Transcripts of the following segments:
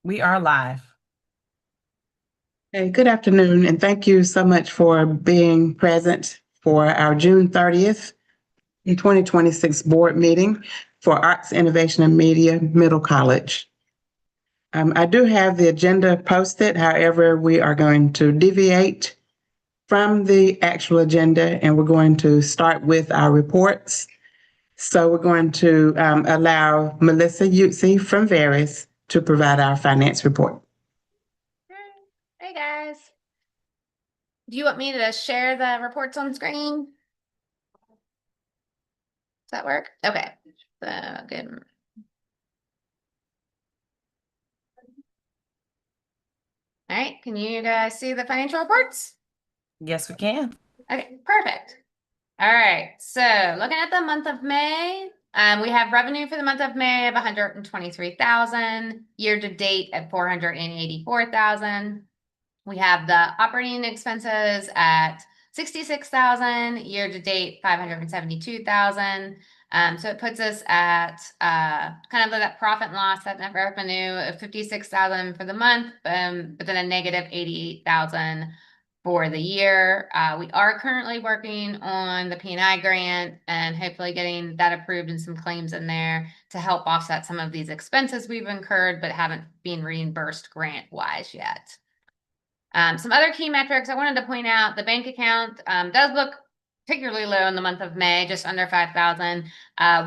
We are live. Hey, good afternoon, and thank you so much for being present for our June 30th, 2026 board meeting for Arts, Innovation, and Media Middle College. I do have the agenda posted. However, we are going to deviate from the actual agenda, and we're going to start with our reports. So we're going to allow Melissa Utze from Veris to provide our finance report. Hey guys. Do you want me to share the reports on screen? Does that work? Okay. Good. All right. Can you guys see the financial reports? Yes, we can. Okay, perfect. All right. So looking at the month of May, we have revenue for the month of May of 123,000, year to date at 484,000. We have the operating expenses at 66,000, year to date 572,000. So it puts us at kind of that profit and loss, that net revenue of 56,000 for the month, but then a negative 88,000 for the year. We are currently working on the P&I grant and hopefully getting that approved and some claims in there to help offset some of these expenses we've incurred but haven't been reimbursed grant-wise yet. Some other key metrics I wanted to point out, the bank account does look particularly low in the month of May, just under 5,000.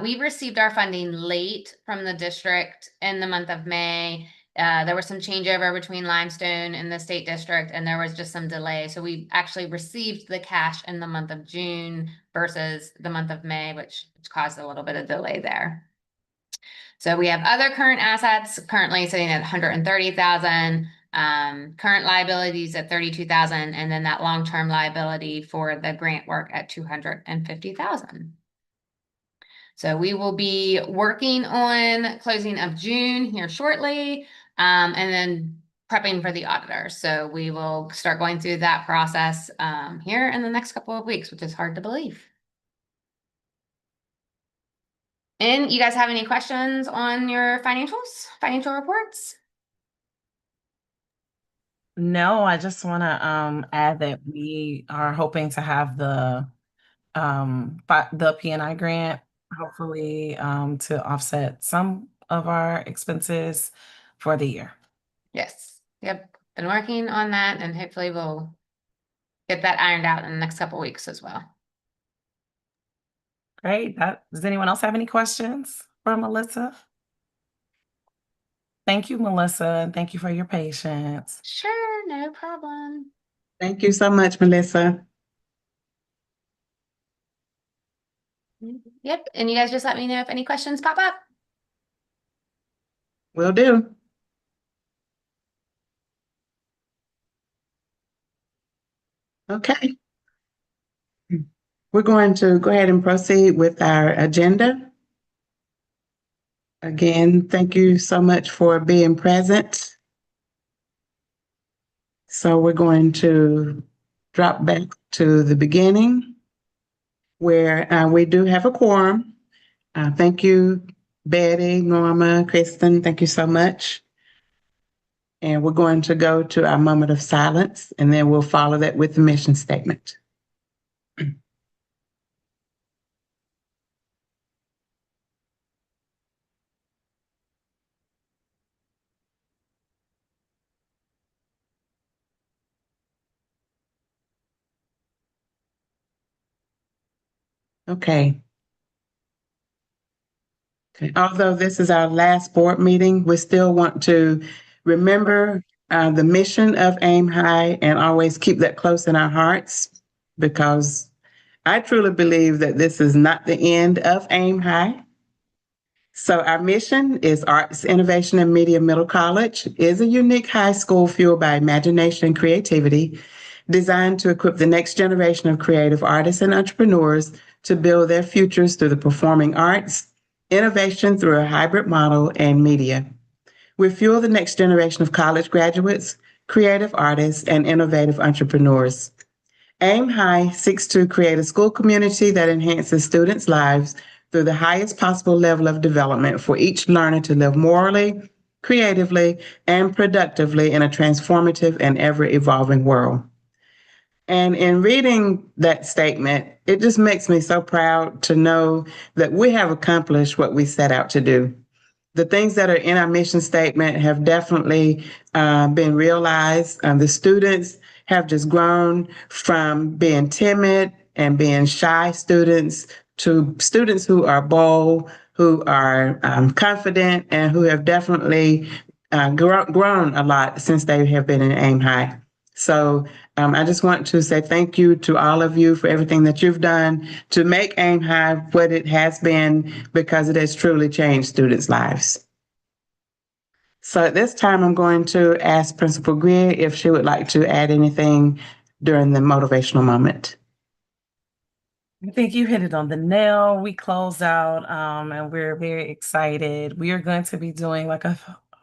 We received our funding late from the district in the month of May. There was some changeover between Limestone and the state district, and there was just some delay. So we actually received the cash in the month of June versus the month of May, which caused a little bit of delay there. So we have other current assets currently sitting at 130,000. Current liabilities at 32,000, and then that long-term liability for the grant work at 250,000. So we will be working on closing of June here shortly, and then prepping for the auditor. So we will start going through that process here in the next couple of weeks, which is hard to believe. And you guys have any questions on your financial reports? No, I just want to add that we are hoping to have the P&I grant, hopefully to offset some of our expenses for the year. Yes. Yep. Been working on that, and hopefully we'll get that ironed out in the next couple of weeks as well. Great. Does anyone else have any questions for Melissa? Thank you, Melissa, and thank you for your patience. Sure, no problem. Thank you so much, Melissa. Yep, and you guys just let me know if any questions pop up. Will do. Okay. We're going to go ahead and proceed with our agenda. Again, thank you so much for being present. So we're going to drop back to the beginning where we do have a quorum. Thank you, Betty, Norma, Kristen, thank you so much. And we're going to go to our moment of silence, and then we'll follow that with the mission statement. Okay. Although this is our last board meeting, we still want to remember the mission of Aim High and always keep that close in our hearts, because I truly believe that this is not the end of Aim High. So our mission is Arts, Innovation, and Media Middle College is a unique high school fueled by imagination and creativity, designed to equip the next generation of creative artists and entrepreneurs to build their futures through the performing arts, innovation through a hybrid model, and media. We fuel the next generation of college graduates, creative artists, and innovative entrepreneurs. Aim High seeks to create a school community that enhances students' lives through the highest possible level of development for each learner to live morally, creatively, and productively in a transformative and ever-evolving world. And in reading that statement, it just makes me so proud to know that we have accomplished what we set out to do. The things that are in our mission statement have definitely been realized. The students have just grown from being timid and being shy students to students who are bold, who are confident, and who have definitely grown a lot since they have been in Aim High. So I just want to say thank you to all of you for everything that you've done to make Aim High what it has been, because it has truly changed students' lives. So at this time, I'm going to ask Principal Greer if she would like to add anything during the motivational moment. I think you hit it on the nail. We close out and we're very excited. We are going to be doing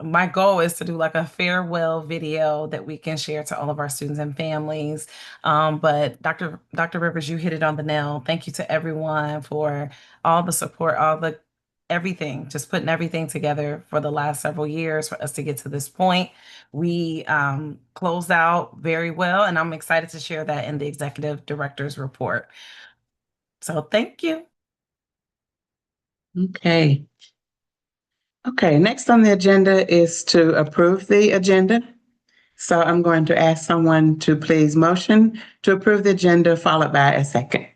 my goal is to do like a farewell video that we can share to all of our students and families. But Dr. Rivers, you hit it on the nail. Thank you to everyone for all the support, everything, just putting everything together for the last several years for us to get to this point. We closed out very well, and I'm excited to share that in the executive director's report. So thank you. Okay. Okay, next on the agenda is to approve the agenda. So I'm going to ask someone to please motion to approve the agenda, followed by a second.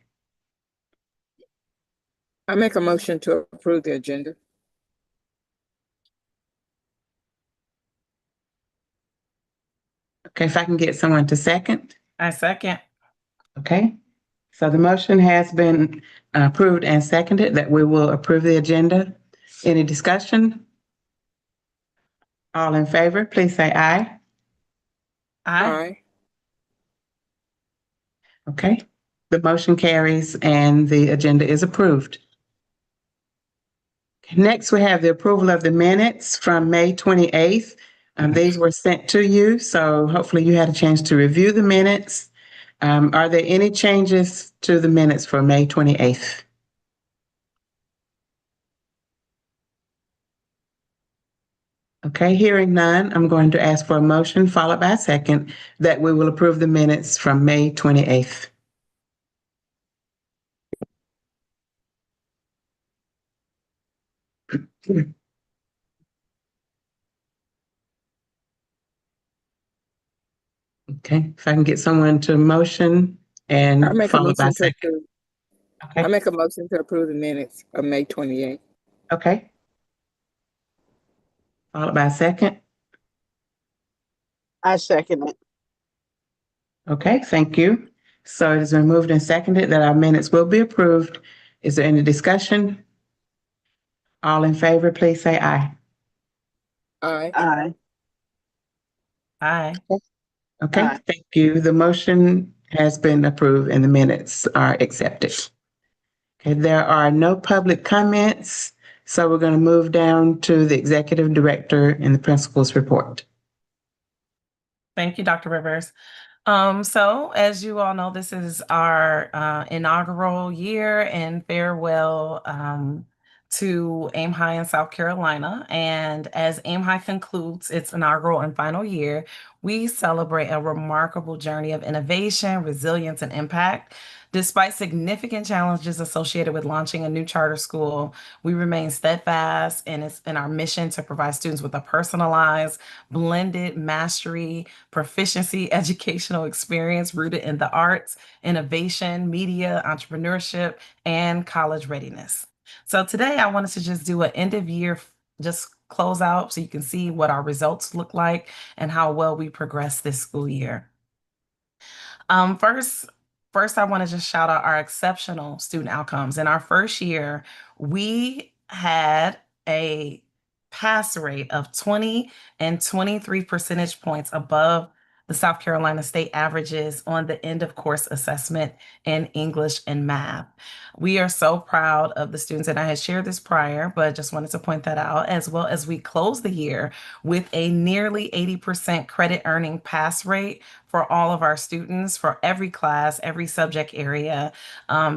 I make a motion to approve the agenda. Okay, if I can get someone to second. I second. Okay, so the motion has been approved and seconded that we will approve the agenda. Any discussion? All in favor, please say aye. Aye. Okay, the motion carries and the agenda is approved. Next, we have the approval of the minutes from May 28th. These were sent to you, so hopefully you had a chance to review the minutes. Are there any changes to the minutes for May 28th? Okay, hearing none, I'm going to ask for a motion followed by a second that we will approve the minutes from May 28th. Okay, if I can get someone to motion I and make a followed by motion to second. approve. I Okay, make a motion to approve the minutes of May 28th. okay. Followed by a second. I second it. Okay, thank you. So it has been moved and seconded that our minutes will be approved. Is there any discussion? All in favor, please say aye. Aye. Aye. Aye. Okay, Aye. thank you. The motion has been approved and the minutes are accepted. Okay, there are no public comments, so we're going to move down to the executive director and the principal's report. Thank you, Dr. Rivers. So as you all know, this is our inaugural year and farewell to Aim High in South Carolina. And as Aim High concludes its inaugural and final year, we celebrate a remarkable journey of innovation, resilience, and impact. Despite significant challenges associated with launching a new charter school, we remain steadfast in our mission to provide students with a personalized, blended mastery, proficiency, educational experience rooted in the arts, innovation, media, entrepreneurship, and college readiness. So today I wanted to just do an end of year, just close out so you can see what our results look like and how well we progress this school year. First, I want to just shout out our exceptional student outcomes. In our first year, we had a pass rate of 20 and 23 percentage points above the South Carolina state averages on the end of course assessment in English and math. We are so proud of the students, and I had shared this prior, but just wanted to point that out, as well as we closed the year with a nearly 80% credit earning pass rate for all of our students for every class, every subject area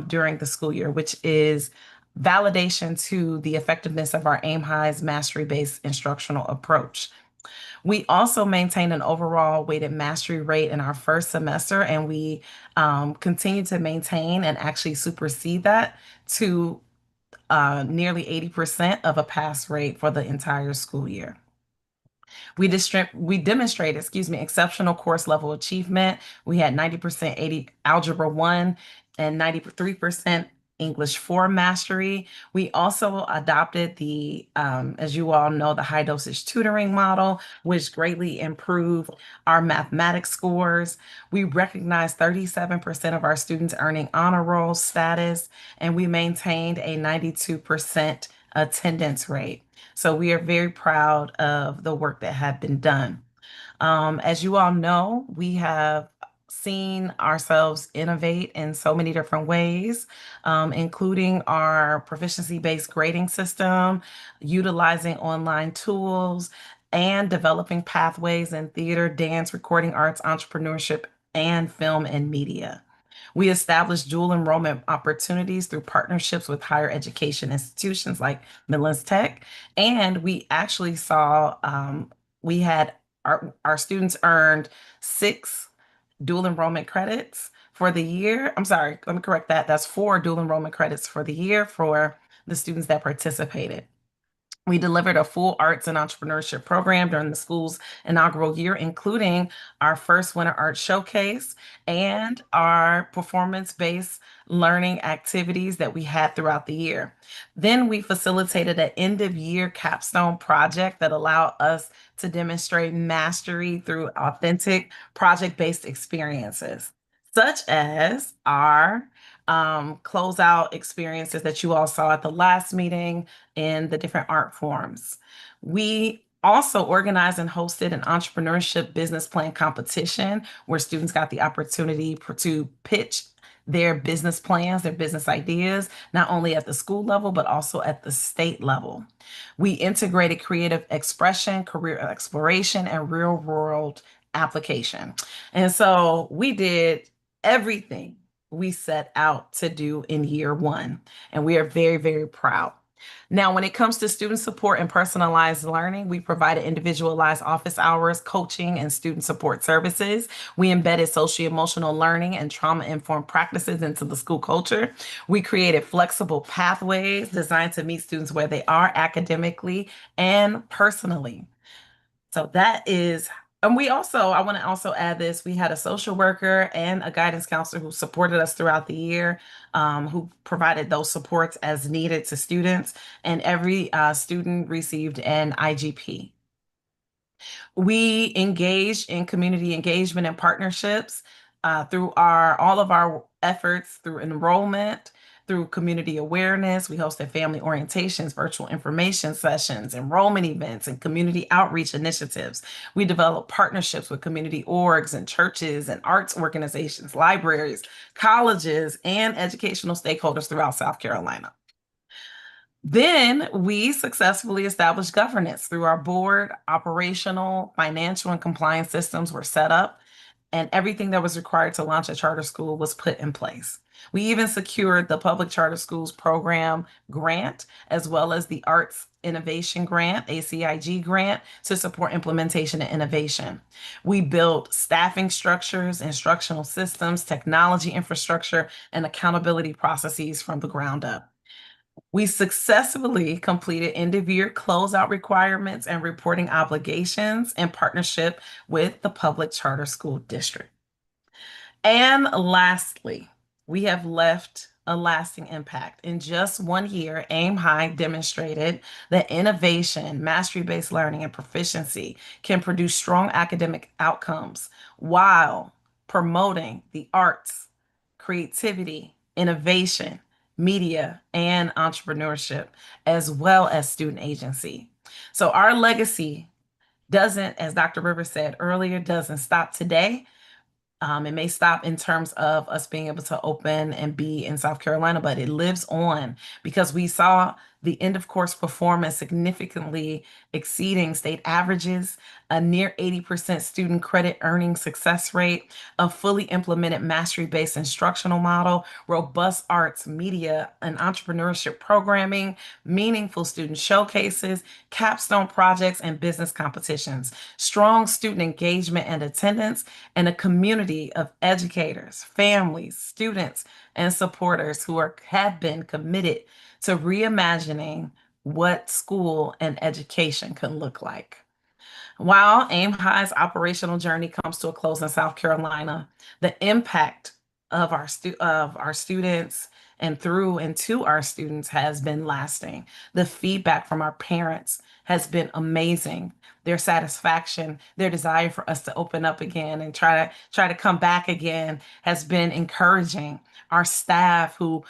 during the school year, which is validation to the effectiveness of our Aim High's mastery-based instructional approach. We also maintained an overall weighted mastery rate in our first semester, and we continue to maintain and actually supersede that to nearly 80% of a pass rate for the entire school year. We demonstrated, exceptional course level achievement. We had 90% 80 Algebra 1 and 93% English 4 mastery. We also adopted the, as you all know, the high dosage tutoring model, which greatly improved our mathematics scores. We recognized 37% of our students earning honor roll status, and we maintained a 92% attendance rate. So we are very proud of the work that had been done. As you all know, we have seen ourselves innovate in so many different ways, including our proficiency-based grading system, utilizing online tools, and developing pathways in theater, dance, recording arts, entrepreneurship, and film and media. We established dual enrollment opportunities through partnerships with higher education institutions like Midlands Tech. And we actually saw, we had our students earned 6 dual enrollment credits for the year. I'm sorry, let me correct that. That's 4 dual enrollment credits for the year for the students that participated. We delivered a full arts and entrepreneurship program during the school's inaugural year, including our first Winter Art Showcase and our performance-based learning activities that we had throughout the year. Then we facilitated an end-of-year capstone project that allowed us to demonstrate mastery through authentic project-based experiences, such as our closeout experiences that you all saw at the last meeting in the different art forms. We also organized and hosted an entrepreneurship business plan competition where students got the opportunity to pitch their business plans, their business ideas, not only at the school level, but also at the state level. We integrated creative expression, career exploration, and real world application. And so we did everything we set out to do in year 1, and we are very, very proud. Now, when it comes to student support and personalized learning, we provided individualized office hours, coaching, and student support services. We embedded socio-emotional learning and trauma-informed practices into the school culture. We created flexible pathways designed to meet students where they are academically and personally. So that is, and I want to also add this, we had a social worker and a guidance counselor who supported us throughout the year, who provided those supports as needed to students, and every student received an IGP. We engaged in community engagement and partnerships through all of our efforts through enrollment, through community awareness. We hosted family orientations, virtual information sessions, enrollment events, and community outreach initiatives. We developed partnerships with community orgs and churches and arts organizations, libraries, colleges, and educational stakeholders throughout South Carolina. Then we successfully established governance through our board. Operational, financial, and compliance systems were set up, and everything that was required to launch a charter school was put in place. We even secured the Public Charter Schools Program grant, as well as the Arts Innovation Grant, ACIG grant, to support implementation and innovation. We built staffing structures, instructional systems, technology infrastructure, and accountability processes from the ground up. We successfully completed end-of-year closeout requirements and reporting obligations in partnership with the Public Charter School District. And lastly, we have left a lasting impact. In just 1 year, Aim High demonstrated that innovation, mastery-based learning, and proficiency can produce strong academic outcomes while promoting the arts, creativity, innovation, media, and entrepreneurship, as well as student agency. So our legacy doesn't, as Dr. Rivers said earlier, doesn't stop today. It may stop in terms of us being able to open and be in South Carolina, but it lives on because we saw the end of course performance significantly exceeding state averages, a near 80% student credit earning success rate, a fully implemented mastery-based instructional model, robust arts, media, and entrepreneurship programming, meaningful student showcases, capstone projects, and business competitions, strong student engagement and attendance, and a community of educators, families, students, and supporters who have been committed to reimagining what school and education can look like. While Aim High's operational journey comes to a close in South Carolina, the impact of our students and through and to our students has been lasting. The feedback from our parents has been amazing. Their satisfaction, their desire for us to open up again and try to come back again has been encouraging. Our staff who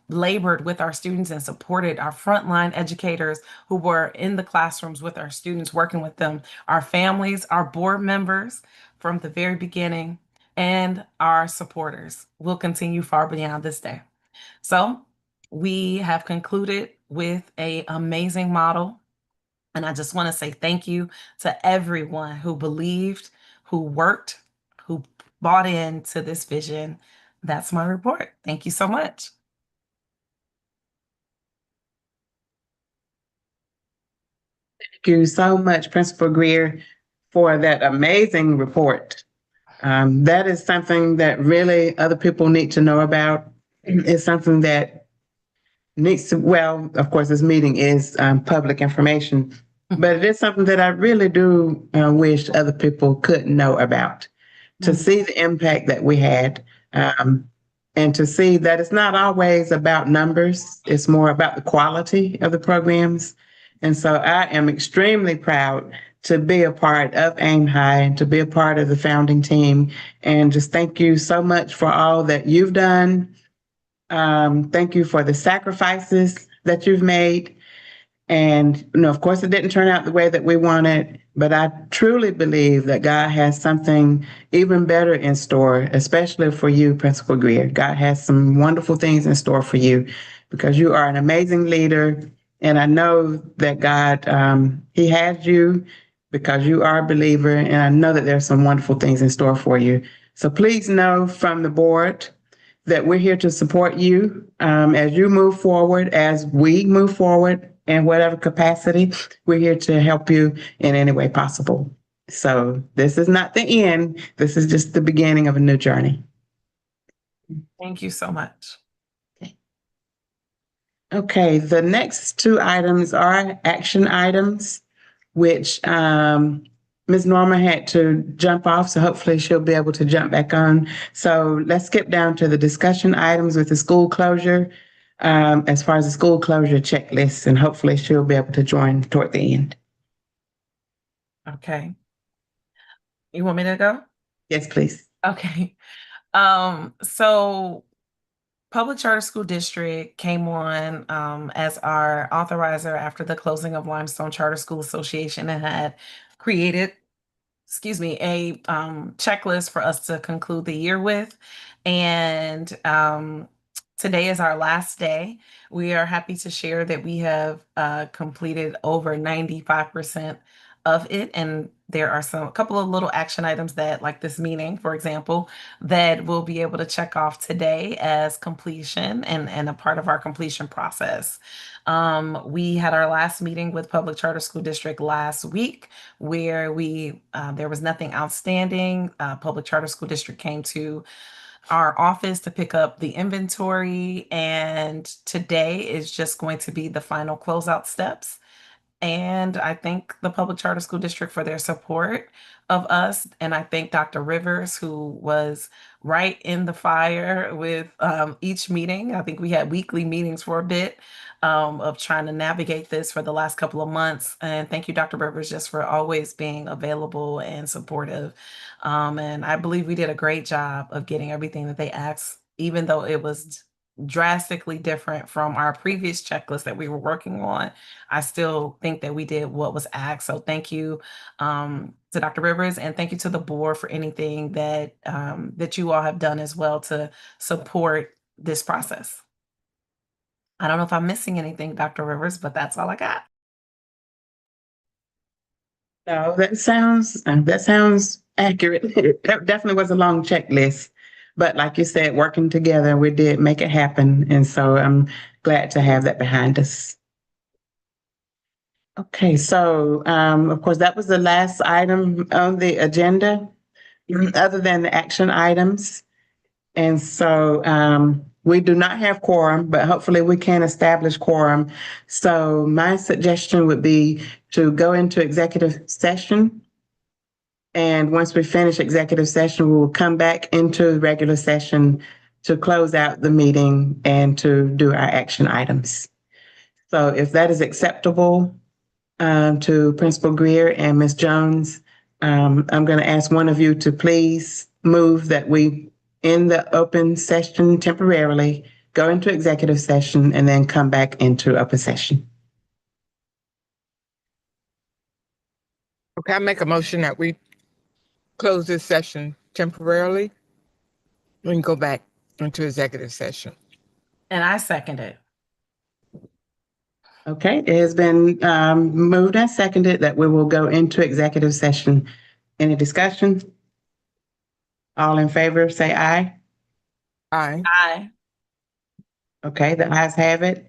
labored with our students and supported our frontline educators who were in the classrooms with our students, working with them, our families, our board members from the very beginning, and our supporters will continue far beyond this day. So we have concluded with an amazing model. And I just want to say thank you to everyone who believed, who worked, who bought into this vision. That's my report. Thank you so much. Thank you so much, Principal Greer, for that amazing report. That is something that really other people need to know about. It's something that needs to, well, of course, this meeting is public information, but it is something that I really do wish other people could know about. To see the impact that we had, and to see that it's not always about numbers, it's more about the quality of the programs. And so I am extremely proud to be a part of Aim High and to be a part of the founding team. And just thank you so much for all that you've done. Thank you for the sacrifices that you've made. And, of course, it didn't turn out the way that we wanted, but I truly believe that God has something even better in store, especially for you, Principal Greer. God has some wonderful things in store for you because you are an amazing leader. And I know that God, He has you because you are a believer. And I know that there's some wonderful things in store for you. So please know from the board that we're here to support you as you move forward, as we move forward in whatever capacity. We're here to help you in any way possible. So this is not the end. This is just the beginning of a new journey. Thank you so much. Okay, the next two items are action items, which Ms. Norma had to jump off, so hopefully she'll be able to jump back on. So let's skip down to the discussion items with the school closure, as far as the school closure checklist, and hopefully she'll be able to join toward the end. Okay. You want me to go? Yes, please. Okay. So Public Charter School District came on as our authorizer after the closing of Limestone Charter School Association and had created, a checklist for us to conclude the year with. And today is our last day. We are happy to share that we have completed over 95% of it. And there are a couple of little action items that, like this meeting, for example, that we'll be able to check off today as completion and a part of our completion process. We had our last meeting with Public Charter School District last week where there was nothing outstanding. Public Charter School District came to our office to pick up the inventory, and today is just going to be the final closeout steps. And I thank the Public Charter School District for their support of us. And I thank Dr. Rivers, who was right in the fire with each meeting. I think we had weekly meetings for a bit of trying to navigate this for the last couple of months. And thank you, Dr. Rivers, just for always being available and supportive. And I believe we did a great job of getting everything that they asked, even though it was drastically different from our previous checklist that we were working on. I still think that we did what was asked. So thank you to Dr. Rivers, and thank you to the board for anything that that you all have done as well to support this process. I don't know if I'm missing anything, Dr. Rivers, but that's all I got. No, that sounds accurate. That definitely was a long checklist. But like you said, working together, we did make it happen. And so I'm glad to have that behind us. Okay, so of course, that was the last item on the agenda, other than the action items. And so we do not have quorum, but hopefully we can establish quorum. So my suggestion would be to go into executive session. And once we finish executive session, we will come back into regular session to close out the meeting and to do our action items. So if that is acceptable to Principal Greer and Ms. Jones, I'm going to ask one of you to please move that we end the open session temporarily, go into executive session, and then come back into open session. Okay, I make a motion that we close this session temporarily. We can go back into executive session. And I second it. Okay, it has been moved and seconded that we will go into executive session. Any discussion? All in favor, say aye. Aye. Aye. Okay, the ayes have it.